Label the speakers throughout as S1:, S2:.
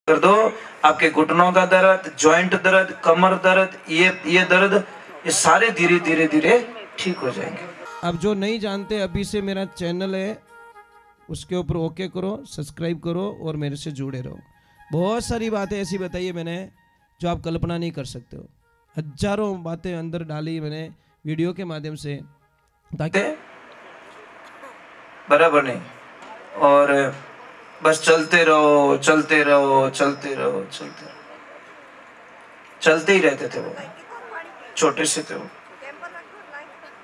S1: कर दो, आपके घुटनों का दर्द, जॉइंट दर्द, कमर दर्द, ये दर्द, ये सारे धीरे धीरे धीरे ठीक हो जाएंगे।
S2: अब जो नहीं जानते, अभी से मेरा चैनल है उसके ऊपर ओके करो, सब्सक्राइब करो और मेरे से जुड़े रहो। बहुत सारी बातें ऐसी बताई है मैंने जो आप कल्पना नहीं कर सकते हो। हजारों बातें अंदर डाली मैंने वीडियो के माध्यम से, ताकि
S1: बराबर नहीं, और बस चलते रहो चलते रहो चलते रहो चलते रहो, चलते ही रहते थे वो, छोटे से थे वो।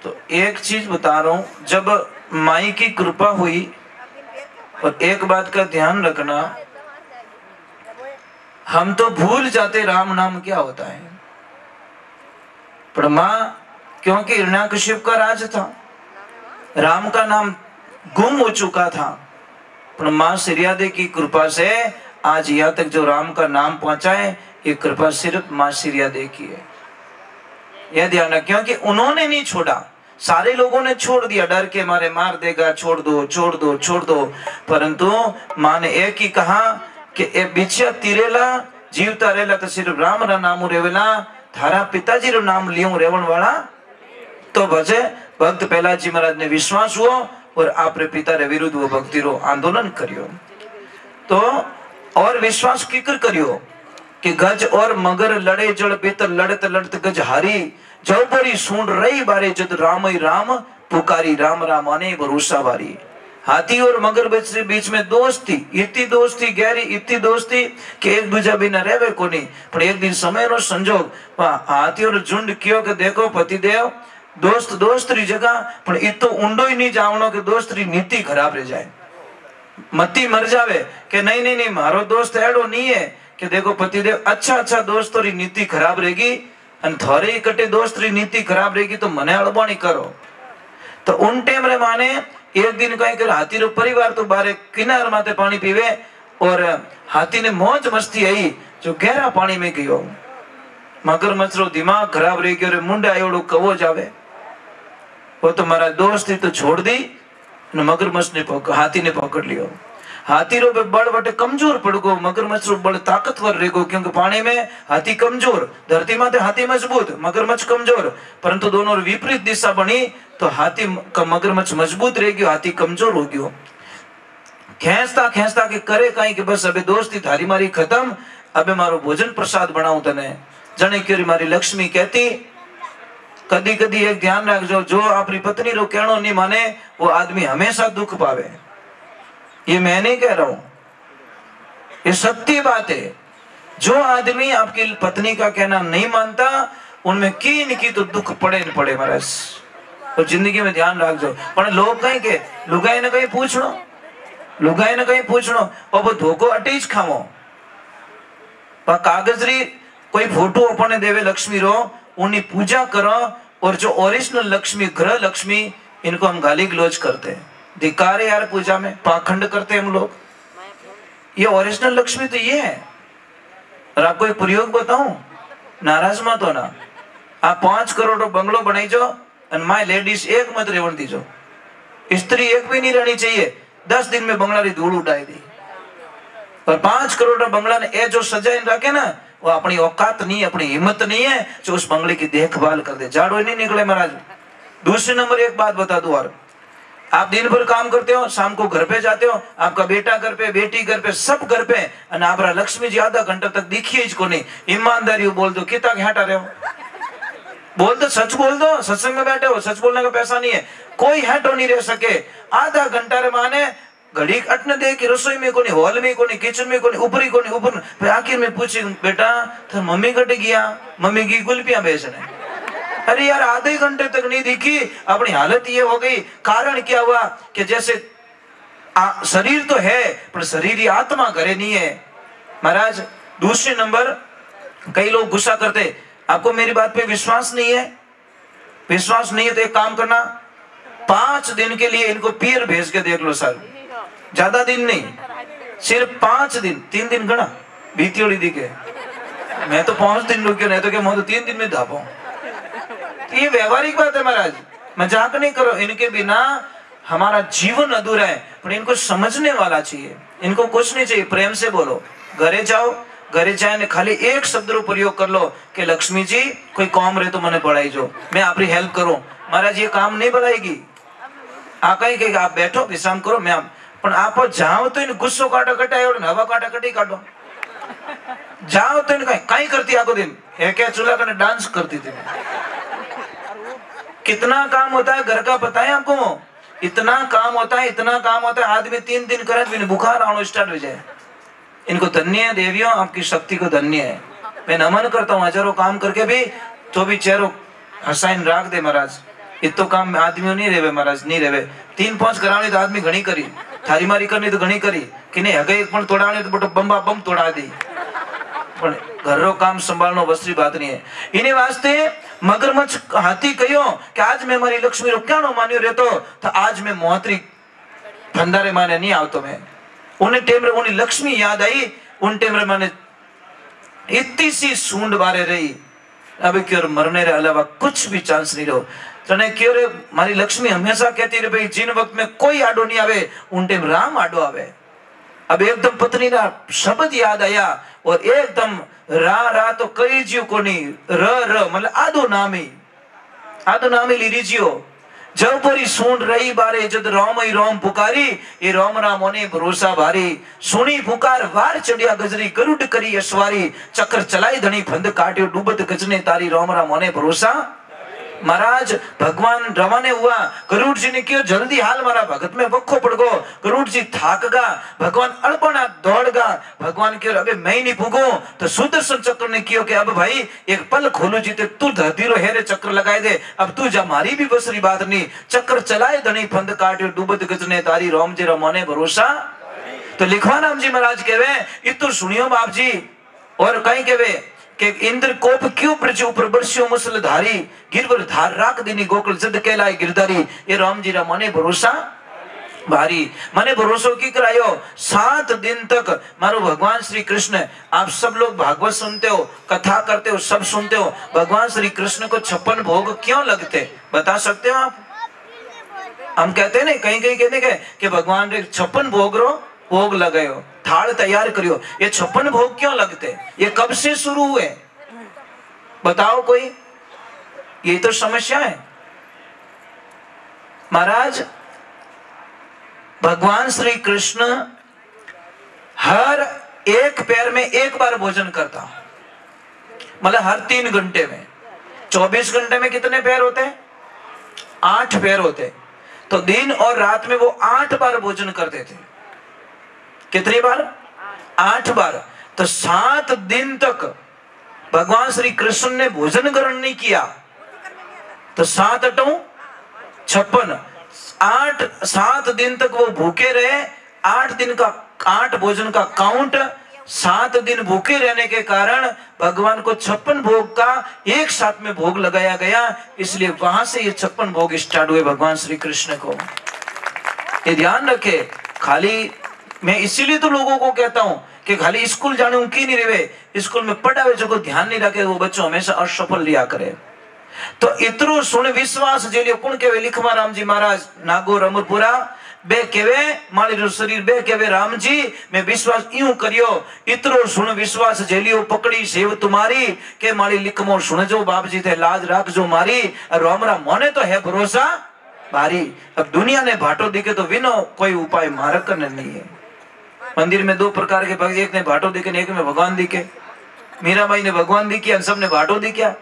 S1: तो एक चीज बता रहा हूं, जब माई की कृपा हुई, और एक बात का ध्यान रखना, हम तो भूल जाते राम नाम क्या होता है, पर मां, क्योंकि हिरण्यकशिप का राज था, राम का नाम गुम हो चुका था, पर मां सिरियादे की कृपा से आज यहाँ तक जो राम का नाम पहुंचा है, ये कृपा सिर्फ मां सिरियादे की है। यह ध्यान रख, क्योंकि उन्होंने नहीं छोड़ा, सारे लोगों ने छोड़ दिया, डर के मारे मार देगा, छोड़ दो छोड़ दो छोड़ दो, परंतु मां ने एक ही कहा कि ए बिछिया तिरेला जीवता रेला तो सिर्फ राम रा नाम रेवेला, थारा पिताजी रो नाम लियो रेवण वाला तो भजे। भक्त प्रहलाद जी महाराज ने विश्वास हुआ और आपरे पिता रे विरुद्ध वो भक्ति रो आंदोलन करियो। तो और विश्वास किकर करियो कि गज और मगर लड़े जड़ बेतर लड़त लड़त गज हारी, जब बरी सुन रही बारे जद राम ही राम पुकारी, राम राम आने भरोसा बारी। हाथी और मगर बीच में दोस्ती, इतनी दोस्ती गहरी, इतनी दोस्ती कि एक दूजा बिना रहवे को नहीं, पर एक दिन समय नो संजोग हाथी और झुंड कियो कि देखो पतिदेव दोस्त दोस्त री जगह, पर इतो ऊंडो ही नहीं जावनो कि दोस्त री नीति खराब रह जाए, मती मर जावे कि नहीं नहीं नहीं मारो दोस्त एडो नहीं है कि देखो पतिदेव अच्छा अच्छा दोस्तों री नीति खराब रहेगी, और थोड़े इकट्ठे दोस्त री नीति खराब रहेगी तो मने अड़बाणी करो। तो उन टाइम रे माने एक दिन कहीं कर हाथी रो परिवार तो बारे किनार माते पानी पीवे, और हाथी ने मौज मस्ती आई जो गहरा पानी में गयो, मगरमच्छ रो दिमाग खराब रह गयो, मुंडे आयोड़ो कवो जावे, वो तो मारा दोस्त ही तो छोड़ दी, मगरमच्छ ने हाथी ने पकड़ लियो। हाथी रो बड़ बटे कमजोर पड़ गो, मगरमच्छ रो बड़ ताकतवर रह गो, क्योंकि पानी में हाथी कमजोर, धरती माते हाथी मजबूत, मगरमच्छ कमजोर, परंतु दोनों विपरीत दिशा बनी तो हाथी का मगरमच्छ मजबूत रह गयो, हाथी कमजोर हो गयो। खेचता खेचता के करे कहीं कि बस अबे दोस्ती थारी मारी खत्म, अबे मारो भोजन प्रसाद बनाऊं तने। जने क्यों मारी लक्ष्मी कहती, कदी कदी एक ध्यान रखजो, जो अपनी पत्नी रो कहनो नहीं माने वो आदमी हमेशा दुख पावे। ये मैं नहीं कह रहा हूं, ये सत्य बात है। जो आदमी आपकी पत्नी का कहना नहीं मानता, उनमें की नहीं की तो दुख पड़े न पड़े महाराज, तो जिंदगी में ध्यान रखजो। पर लोग कहीं के लुगाई ने कहीं पूछनो, लुगाई ने कहीं पूछनो, और वो धोखो अटीज खावो, पर कागज री कोई फोटो अपने देवे लक्ष्मी रो, उन्हीं पूजा करो, और जो ओरिजिनल लक्ष्मी ग्रह लक्ष्मी, इनको हम गाली गलौज करते हैं, धिक्कार यार, पूजा में पाखंड करते हैं हम लोग। ये ओरिजिनल लक्ष्मी तो ये है। और आपको एक प्रयोग बताऊं, नाराज मत होना, आप 5 करोड़ बंगलो बनाई जो, माय लेडीज एक मत रेवण दीजो, स्त्री एक भी नहीं रहनी चाहिए, 10 दिन में बंगला री धूल उड़ाई दी। पर 5 करोड़ बंगला ने ए जो सजाए रखे ना, वो अपनी औकात नहीं, अपनी हिम्मत नहीं है जो उस बंगले की देखभाल कर दे, झाड़ू नहीं निकले महाराज। दूसरे नंबर एक बात बता दूं, और आप दिन भर काम करते हो, शाम को घर पे जाते हो, आपका बेटा घर पे, बेटी घर पे, सब घर पे, और आप लक्ष्मी जी आधा घंटा तक दिखिए इसको नहीं। ईमानदारी बोल दो, कितना हटा रहे हो, बोल दो, सच बोल दो, सत्संग में बैठे हो, सच बोलने का पैसा नहीं है, कोई हटो नहीं रह सके। आधा घंटा रे माने घड़ी अटने दे कि रसोई में कोनी, हॉल में कोनी, किचन में कोनी, ऊपर ही कोनी, ऊपर। फिर आखिर में पूछे बेटा तो मम्मी कटे गया, मम्मी की गुल्फियां बेचने। अरे यार आधे घंटे तक नहीं दिखी, अपनी हालत ये हो गई। कारण क्या हुआ कि जैसे शरीर तो है पर शरीर ही आत्मा घरे नहीं है महाराज। दूसरे नंबर, कई लोग गुस्सा करते, आपको मेरी बात पे विश्वास नहीं है, विश्वास नहीं है तो एक काम करना, 5 दिन के लिए इनको पीर भेज के देख लो सर, ज्यादा दिन नहीं, सिर्फ 5 दिन, 3 दिन गणा बीती दिखे, मैं तो 5 दिन रुक गया, नहीं तो क्या मैं तो 3 दिन में धापा। ये व्यवहारिक बात है महाराज, मजाक नहीं करो, इनके बिना हमारा जीवन अधूरा है, पर इनको समझने वाला चाहिए, इनको कुछ नहीं चाहिए, प्रेम से बोलो। घरे जाओ, घरे जाए खाली एक शब्द रो प्रयोग कर लो कि लक्ष्मी जी कोई काम रहे तो मैंने पढ़ाई जो, मैं आपकी हेल्प करूं। महाराज ये काम नहीं बढ़ाएगी, आ कहीं कहीं आप बैठो विश्राम करो, मैं पण आप जाओ तो इन गुस्सो काटा कटायो और हवा काटा कटी काटो, जाओ तो इन कहीं करती आको दिन है क्या चूल्हा करने डांस करती थी। कितना काम होता है घर का पता है आपको, इतना काम होता है, इतना काम होता है। आदमी 3 दिन करे तो बुखार आना स्टार्ट हो जाए। इनको धन्य है देवियों, आपकी शक्ति को धन्य है। मैं नमन करता हूँ, हजारों काम करके भी तो भी चेहरों हसाइन राख दे महाराज। इतो काम आदमियों नहीं रेवे महाराज, नहीं रेवे। 3-5 करावनी तो आदमी घणी करी, थारी मारी करनी तो घणी करी कि नहीं हगे एक पण तोड़ावनी तो बटो बम्बा बम तोड़ा दी, पण घरो काम संभालनो वसरी बात नहीं है। इन्हें वास्ते मगरमच्छ हाथी कहो कि आज मैं मारी लक्ष्मी रो क्या मान्यो रहतो तो आज मैं मोहतरी फंदारे माने नहीं आवतो। मैं उन्हें टेम रे उन्हें लक्ष्मी याद आई, उन टेम रे माने इतनी सी सूंड बारे रही, अब क्यों मरने रे अलावा कुछ भी चांस नहीं रहो। तने क्यों रे मारी लक्ष्मी हमेशा कहती रे भाई जिन वक्त में कोई आडो नहीं आवे उन टेम राम आडो आवे। अब एकदम पत्नी रा शब्द याद आया और एकदम रा तो कई जियो को नहीं र मतलब आदो नामी ली रिजियो। जब परी सूंड रही बारे जद रोम ही रोम पुकारी, ये रोम राम होने भरोसा भारी। सुनी पुकार वार चढ़िया गजरी, गरुड़ करी अश्वारी, चक्कर चलाई धनी फंद काट्यो, डूबत गजने तारी, रोम राम होने भरोसा। महाराज भगवान रवाने हुआ, गरुड़ जी ने क्यों जल्दी हाल मारा भगत में वक्खो पड़ गो, गरुड़ जी थाक गा, भगवान अड़पना दौड़ गा। भगवान क्यों अबे मैं नहीं पुगो तो सुदर्शन चक्र ने क्यों कि अब भाई एक पल खोलो जीते तू धरती रो हेरे चक्र लगाए दे, अब तू जा मारी भी बसरी बात नहीं। चक्र चलाए धनी फंद काट्यो, डूबत गजने तारी, रोम जी रमोने भरोसा। तो लिखवा राम जी महाराज कहवे इतो सुनियो बाप जी। और कहीं कहवे कि इंद्र कोप क्यों प्रज ऊपर बरस्यो मुसलधारी, गिरवर धार राख देनी गोकुल जद कहलाए गिरधारी। ये राम जी रा मने भरोसा भारी, मने भरोसो की करायो। 7 दिन तक मारो भगवान श्री कृष्ण, आप सब लोग भागवत सुनते हो, कथा करते हो, सब सुनते हो, भगवान श्री कृष्ण को 56 भोग क्यों लगते बता सकते हो आप? हम कहते हैं ना कहीं कहीं कहते कि भगवान रे 56 भोग लगायो, थाल तैयार करियो। ये 56 भोग क्यों लगते, ये कब से शुरू हुए बताओ कोई? ये तो समस्या है महाराज। भगवान श्री कृष्ण हर एक पैर में एक बार भोजन करता, मतलब हर 3 घंटे में। 24 घंटे में कितने पैर होते हैं? 8 पैर होते। तो दिन और रात में वो 8 बार भोजन करते थे। कितनी बार? 8 बार। तो 7 दिन तक भगवान श्री कृष्ण ने भोजन ग्रहण नहीं किया, तो 7 × 8 56 7 दिन तक वो भूखे रहे। 8 दिन का 8 भोजन का काउंट, 7 दिन भूखे रहने के कारण भगवान को 56 भोग का एक साथ में भोग लगाया गया। इसलिए वहां से ये 56 भोग स्टार्ट हुए भगवान श्री कृष्ण को। ये ध्यान रखे। खाली मैं इसीलिए तो लोगों को कहता हूं कि खाली स्कूल जाने उनकी नहीं रहे, स्कूल में पढ़ावे जो को ध्यान नहीं रखे वो बच्चों हमेशा असफल लिया करे। तो इतरो सुन विश्वास जेलियो कौन केवे लिखवा राम जी महाराज नागौर अमरपुरा बे केवे माली रो शरीर बे केवे राम जी मैं विश्वास यूं करियो। इतरो सुन विश्वास जेलियो पकड़ी सेव तुम्हारी के माली लिखमो सुन जो बाप जी थे लाज राख जो मारी। रोमरा मोने तो है भरोसा भारी। अब दुनिया ने भाटो दिखे तो विनो कोई उपाय मारक करने नहीं है। मंदिर में 2 प्रकार के भक्त, एक ने भाटो दिखे एक में भगवान दिखे। मीराबाई ने भगवान दिखे, सब ने भाटो दिखा।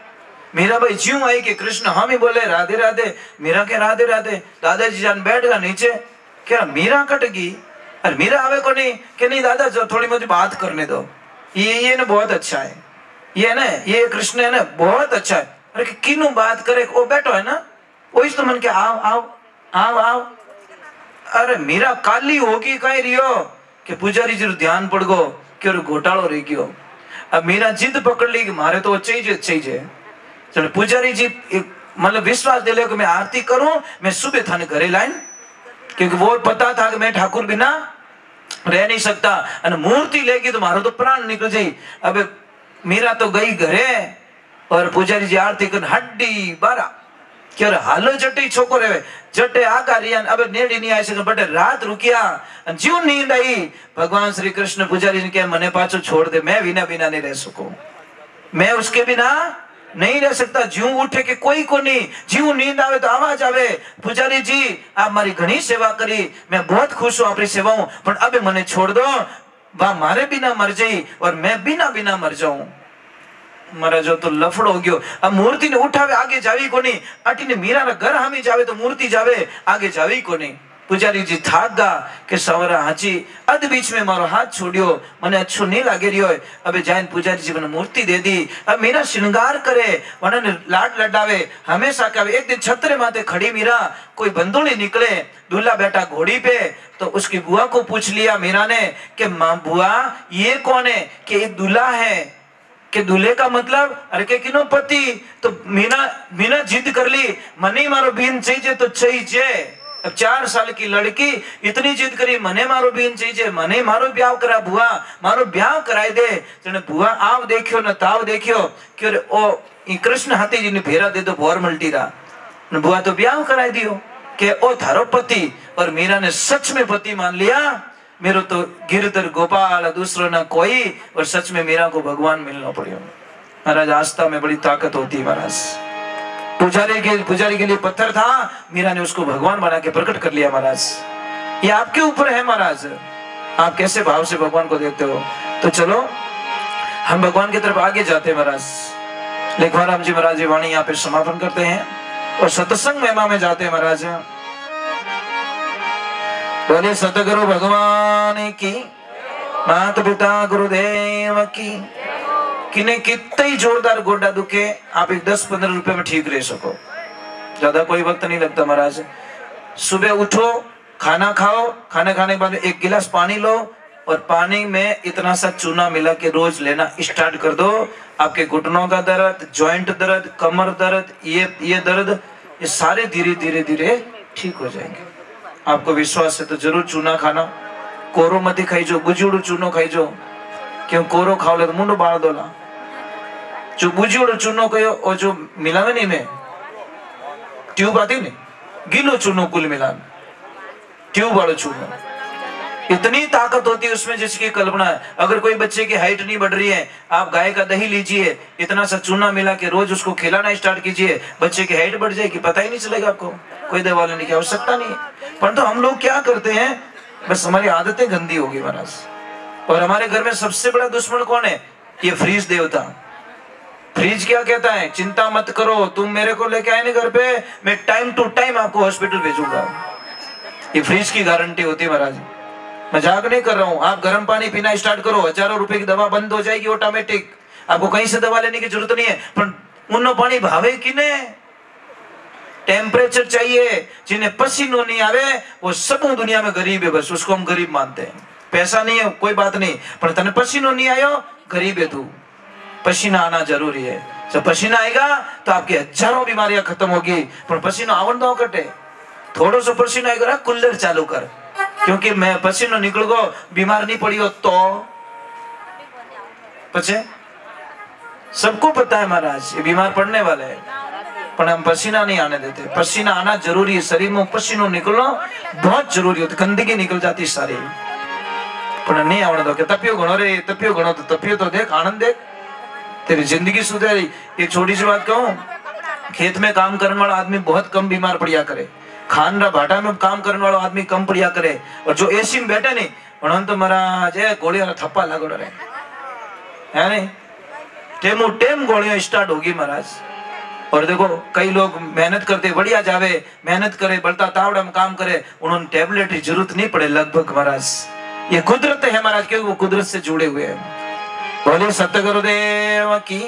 S1: मीराबाई ज्यों आई कि कृष्ण हम ही बोले राधे राधे, मीरा के राधे राधे। दादाजी जान बैठ गया नीचे, क्या मीरा कट गई? अरे मीरा आवे को नहीं कि नहीं दादा जो थोड़ी मुझे बात करने दो। ये ना बहुत अच्छा है, ये ना ये कृष्ण है ना बहुत अच्छा है। अरे किनू बात करे वो बैठो है ना, वो इस तो मन के आओ आओ आओ आओ। अरे मीरा काली होगी कहीं रियो कि पुजारी जी ध्यान पड़ गो कि घोटालो रही गयो। अब मीरा जिद पकड़ ली कि मारे तो चाहिए। चलो पुजारी जी मतलब विश्वास दिले कि मैं आरती करूं, मैं सुबह थाने घरे लाइन, क्योंकि वो पता था कि मैं ठाकुर बिना रह नहीं सकता। और मूर्ति लेगी तो मारो तो प्राण निकल जाये। अब मीरा तो गई घरे और पुजारी जी आरती कर हड्डी बारा क्यों हालो जटे छोको रे जटे आका रियान अब नेड़ी नहीं आई सके बटे रात रुकिया जीव नींद आई भगवान श्री कृष्ण पुजारी ने कहा मने पाछो छोड़ दे, मैं बिना बिना नहीं रह सकूं, मैं उसके बिना नहीं रह सकता। जीव उठे के कोई को नहीं, जीव नींद आवे तो आवाज आवे पुजारी जी आप मारी घनी सेवा करी, मैं बहुत खुश हूं आपकी सेवाओं, पर अब मने छोड़ दो, बा मारे बिना मर जाई और मैं बिना बिना मर जाऊं। महाराज जो तो लफड़ हो गयो, अब मूर्ति ने उठावे आगे जावी को नहीं, अटी ने मीरा ना घर हमी जावे तो मूर्ति जावे आगे जावी को नहीं। पुजारी जी थाक गा के सवरा हाची अध बीच में मारो हाथ छोड़ियो, मने अच्छो नहीं लागे रियो। अबे जाइन पुजारी जी ने मूर्ति दे दी, अब मीरा श्रृंगार करे वने लाड लडावे हमेशा कहे। एक दिन छतरे माथे खड़ी मीरा, कोई बंदोली निकले, दूल्हा बैठा घोड़ी पे, तो उसकी बुआ को पूछ लिया मीरा ने कि मां बुआ ये कौन है, कि एक दूल्हा है, के दूल्हे का मतलब अरे के किनो पति। तो मीना जिद कर ली, मने मारो बीन चाहिए तो चाहिए। अब 4 साल की लड़की इतनी जिद करी, मने मारो बीन चाहिए, मने मारो ब्याह करा बुआ, मारो ब्याह कराई दे। जने बुआ आव देखियो न ताव देखियो क्यों ओ कृष्ण हाथी जी ने फेरा दे दो भोर मल्टी रा, बुआ तो ब्याह कराई दियो के ओ थारो पति। और मीरा ने सच में पति मान लिया, मेरो तो गिरधर गोपाल दूसरो ना कोई, और सच में मीरा को भगवान मिलना पड़ियो। महाराज आस्था में बड़ी ताकत होती है महाराज। पुजारी के लिए पत्थर था, मीरा ने उसको भगवान बना के प्रकट कर लिया महाराज। ये आपके ऊपर है महाराज, आप कैसे भाव से भगवान को देखते हो। तो चलो हम भगवान की तरफ आगे जाते हैं महाराज। लेखवान राम जी महाराज वाणी यहाँ पे समापन करते हैं और सत्संग महिमा में जाते हैं महाराज। बोले सतगुरु भगवान की, माता पिता गुरुदेव की। किने कितने ही जोरदार गोडा दुखे आप एक 10-15 रुपए में ठीक रह सको, ज्यादा कोई वक्त नहीं लगता महाराज। सुबह उठो, खाना खाओ, खाना खाने के बाद 1 गिलास पानी लो और पानी में इतना सा चूना मिला के रोज लेना स्टार्ट कर दो। आपके घुटनों का दर्द, जॉइंट दर्द, कमर दर्द, ये दर्द, ये सारे धीरे धीरे धीरे ठीक हो जाएंगे। आपको विश्वास है तो जरूर चूना खाना, कोरो मत खाई जो, गुजुड़ू चूनो खाई जो, क्यों कोरो खाओ ले तो मुंडो बाल दोला। जो गुजुड़ू चूनो कहो और जो मिलावे नहीं में ट्यूब आती नहीं, गिलो चूनो कुल मिलान, ट्यूब वाला चूनो, इतनी ताकत होती है उसमें जिसकी कल्पना है। अगर कोई बच्चे की हाइट नहीं बढ़ रही है, आप गाय का दही लीजिए, इतना सा चूना मिला के रोज उसको खिलाना स्टार्ट कीजिए, बच्चे की हाइट बढ़ जाएगी, पता ही नहीं चलेगा आपको, कोई दवा लेने की आवश्यकता नहीं है। परंतु हम लोग क्या करते हैं, बस हमारी आदतें गंदी होगी महाराज। और हमारे घर में सबसे बड़ा दुश्मन कौन है, ये फ्रीज देवता। फ्रीज क्या कहता है, चिंता मत करो, तुम मेरे को लेके आए ना घर पे, मैं टाइम टू टाइम आपको हॉस्पिटल भेजूंगा। ये फ्रीज की गारंटी होती है महाराज, मजाक नहीं कर रहा हूं। आप गर्म पानी पीना स्टार्ट करो, हजारों रुपए की दवा बंद हो जाएगी ऑटोमेटिक, आपको कहीं से दवा लेने की जरूरत नहीं है। पर उन्नो पानी भावे कि ने टेम्परेचर चाहिए, जिन्हें पसीनो नहीं आवे वो सब दुनिया में गरीब है, बस उसको हम गरीब मानते हैं। पैसा नहीं है कोई बात नहीं, पर तने पसीनो नहीं आयो गरीब है तू। पसीना आना जरूरी है, जब पसीना आएगा तो आपकी हजारों बीमारियां खत्म होगी। पर पसीना आवन दो कटे, थोड़ा सा पसीना आएगा कूलर चालू कर, क्योंकि मैं पसीनो निकल गो बीमार नहीं पड़ी हो तो पचे सबको पता है महाराज ये बीमार पड़ने वाले है, पर हम पसीना नहीं आने देते। पसीना आना जरूरी है, शरीर में पसीनो निकलना बहुत जरूरी होता, गंदगी निकल जाती सारी, पर नहीं आने दो। तपियो घणो रे, तपियो घणो, तो तपियो तो देख, आनंद देख, तेरी जिंदगी सुधरी। एक छोटी सी बात कहूं, खेत में काम करने वाला आदमी बहुत कम बीमार पड़िया करे, खान रा भाटा में काम करने वाला आदमी कम पड़िया करे, और जो एसी में बैठे नहीं उन्होंने तो महाराज गोलियां थप्पा लागो रहे है नहीं, टेमो टेम गोलियां स्टार्ट होगी महाराज। और देखो कई लोग मेहनत करते बढ़िया जावे, मेहनत करे बलता तावड़ा में काम करे, उन्होंने टेबलेट की जरूरत नहीं पड़े लगभग महाराज। ये कुदरत है महाराज, क्योंकि वो कुदरत से जुड़े हुए हैं। बोले सतगुरुदेव की।